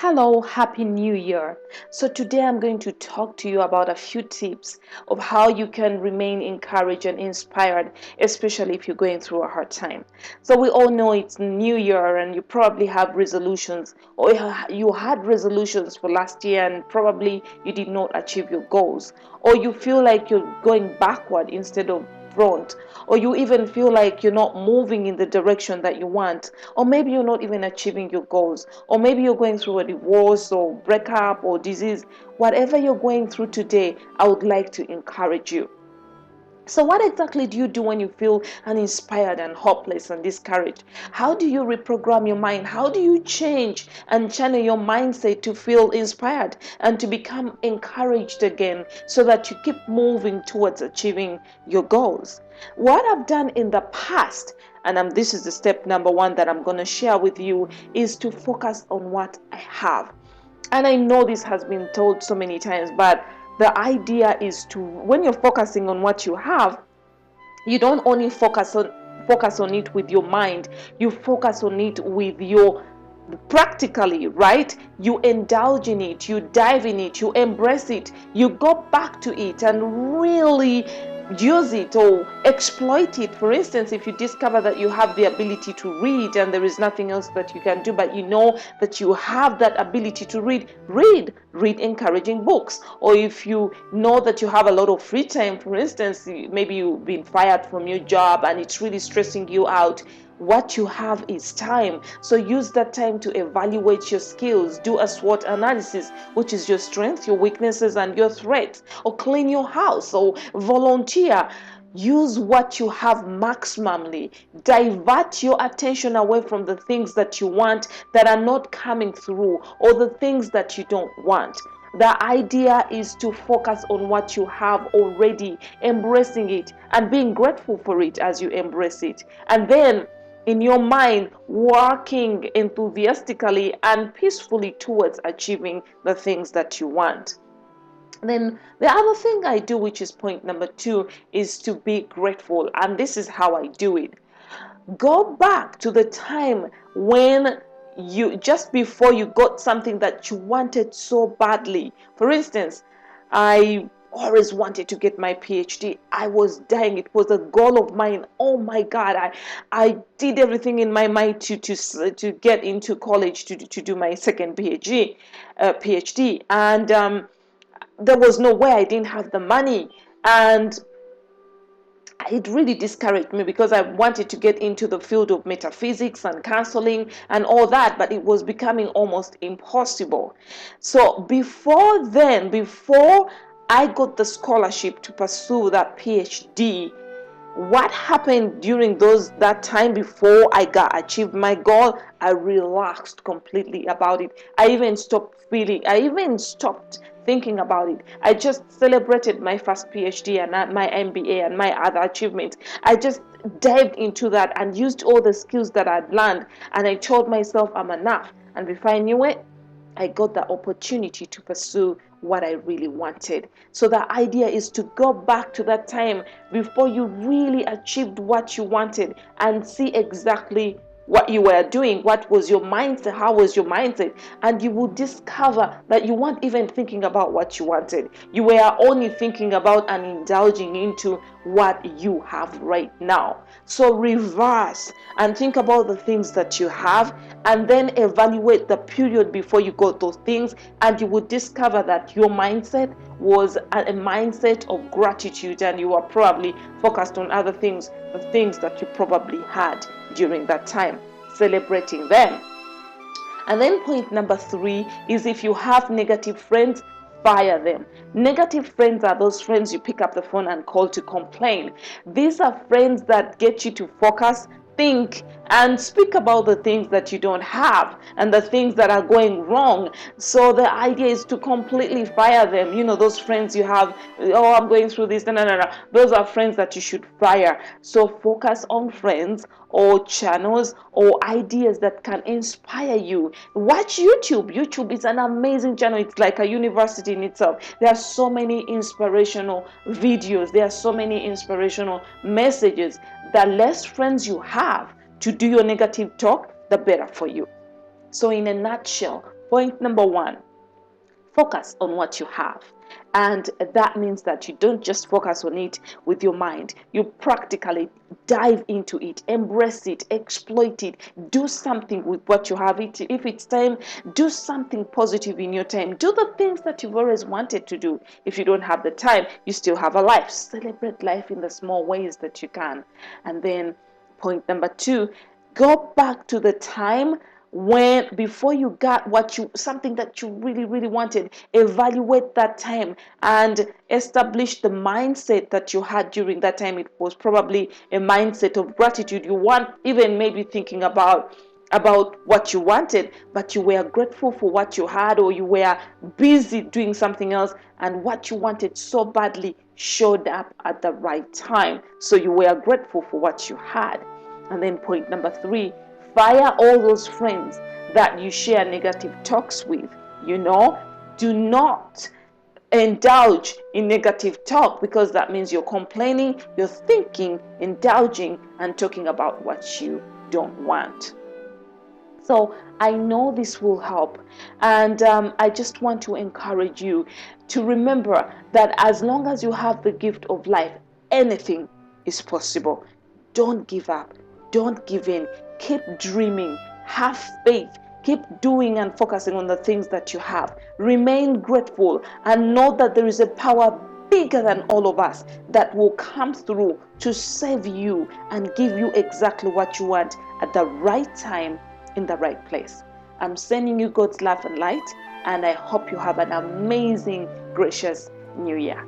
Hello, Happy New Year. So, today I'm going to talk to you about a few tips of how you can remain encouraged and inspired, especially if you're going through a hard time. So, we all know it's New Year and you probably have resolutions, or you had resolutions for last year and probably you did not achieve your goals, or you feel like you're going backward instead of front, or you even feel like you're not moving in the direction that you want, or maybe you're not even achieving your goals, or maybe you're going through a divorce or breakup or disease. Whatever you're going through today, I would like to encourage you. So, what exactly do you do when you feel uninspired and hopeless and discouraged? How do you reprogram your mind? How do you change and channel your mindset to feel inspired and to become encouraged again so that you keep moving towards achieving your goals? What I've done in the past, and this is the step number one that I'm going to share with you, is to focus on what I have. And I know this has been told so many times, but the idea is to, when you're focusing on what you have, you don't only focus on it with your mind, you focus on it with your practically, right? You indulge in it, you dive in it, you embrace it, you go back to it and really use it or exploit it. For instance, if you discover that you have the ability to read and there is nothing else that you can do, but you know that you have that ability to read encouraging books. Or if you know that you have a lot of free time, for instance, maybe you've been fired from your job and it's really stressing you out, what you have is time. So use that time to evaluate your skills, do a SWOT analysis, which is your strengths, your weaknesses, and your threats, or clean your house, or volunteer. Use what you have maximally. Divert your attention away from the things that you want that are not coming through, or the things that you don't want. The idea is to focus on what you have already, embracing it and being grateful for it as you embrace it. And then in your mind, working enthusiastically and peacefully towards achieving the things that you want. Then the other thing I do, which is point number two, is to be grateful. And this is how I do it. Go back to the time when just before you got something that you wanted so badly. For instance, I always wanted to get my PhD. I was dying. It was a goal of mine. Oh my God. I did everything in my mind to get into college to do my second PhD. And there was no way. I didn't have the money. And it really discouraged me because I wanted to get into the field of metaphysics and counseling and all that, but it was becoming almost impossible. So before I got the scholarship to pursue that PhD, what happened during that time before I achieved my goal, I relaxed completely about it. I even stopped thinking about it. I just celebrated my first PhD and my MBA and my other achievements. I just dived into that and used all the skills that I'd learned, and I told myself I'm enough. And before I knew it, I got the opportunity to pursue what I really wanted. So the idea is to go back to that time before you really achieved what you wanted and see exactly what you were doing, what was your mindset, how was your mindset, and you will discover that you weren't even thinking about what you wanted. You were only thinking about and indulging into what you have right now. So reverse and think about the things that you have, and then evaluate the period before you got those things, and you will discover that your mindset was a mindset of gratitude, and you are probably focused on other things, the things that you probably had during that time, celebrating them. And then point number three is, if you have negative friends, fire them. Negative friends are those friends you pick up the phone and call to complain. These are friends that get you to focus, think, and speak about the things that you don't have and the things that are going wrong. So the idea is to completely fire them. You know, those friends you have, oh, I'm going through this, no. Those are friends that you should fire. So focus on friends or channels or ideas that can inspire you. Watch YouTube. YouTube is an amazing channel. It's like a university in itself. There are so many inspirational videos. There are so many inspirational messages. The less friends you have to do your negative talk, the better for you. So in a nutshell, Point number one, focus on what you have. And that means that you don't just focus on it with your mind. You practically dive into it, embrace it, exploit it, do something with what you have. If it's time, do something positive in your time. Do the things that you've always wanted to do. If you don't have the time, you still have a life. Celebrate life in the small ways that you can. And then point number two, go back to the time when before you got something that you really wanted. Evaluate that time and establish the mindset that you had during that time. It was probably a mindset of gratitude. You want, even maybe thinking about what you wanted, but you were grateful for what you had, or you were busy doing something else, and what you wanted so badly showed up at the right time, so you were grateful for what you had. And then point number three, fire all those friends that you share negative talks with. Do not indulge in negative talk, because that means you're complaining, you're thinking, indulging, and talking about what you don't want. So I know this will help, and I just want to encourage you to remember that as long as you have the gift of life, anything is possible. Don't give up. Don't give in. Keep dreaming. Have faith. Keep doing and focusing on the things that you have. Remain grateful and know that there is a power bigger than all of us that will come through to save you and give you exactly what you want at the right time, in the right place. I'm sending you God's love and light, and I hope you have an amazing, gracious new year.